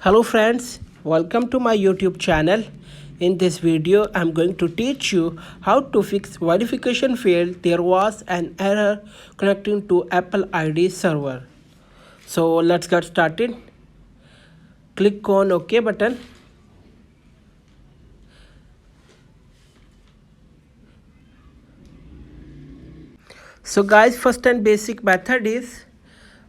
Hello friends, welcome to my YouTube channel. In this video, I'm going to teach you how to fix verification failed. There was an error connecting to Apple ID server. So let's get started. Click on OK button. So guys, first and basic method is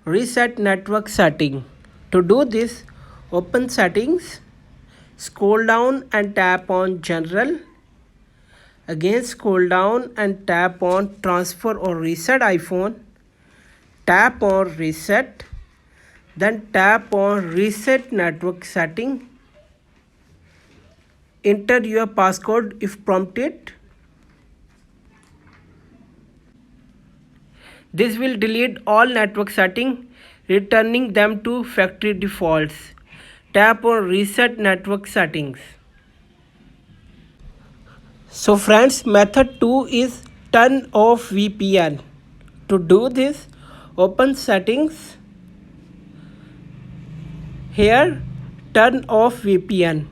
reset network setting. To do this, open settings, scroll down and tap on general. Again scroll down and tap on transfer or reset iPhone. Tap on reset. Then tap on reset network setting. Enter your passcode if prompted. This will delete all network settings, returning them to factory defaults. Tap on reset network settings. So friends, method 2 is turn off VPN. To do this, open settings. Here, turn off VPN.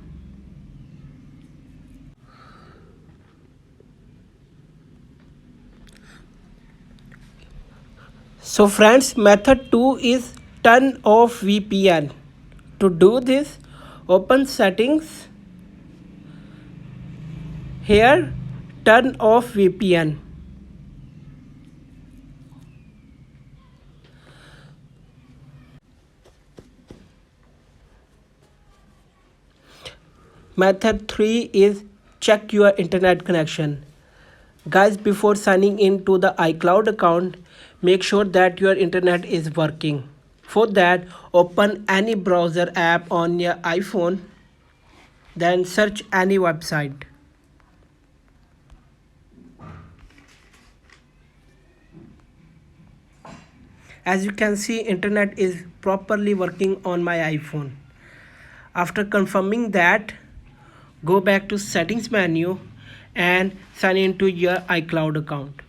So friends, method 2 is turn off VPN. To do this, open settings. Here, turn off VPN. Method 3 is check your internet connection. Guys, before signing in to the iCloud account, make sure that your internet is working. For that, open any browser app on your iPhone, then search any website. As you can see, internet is properly working on my iPhone. After confirming that, go back to settings menu and sign into your iCloud account.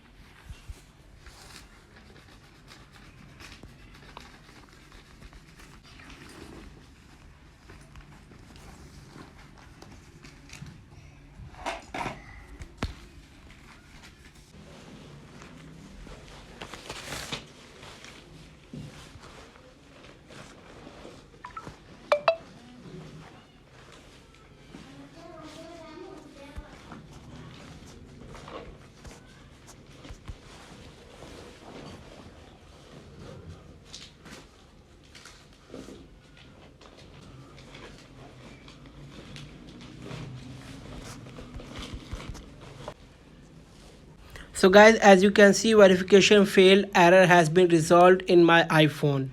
So guys, as you can see, verification failed error has been resolved in my iPhone.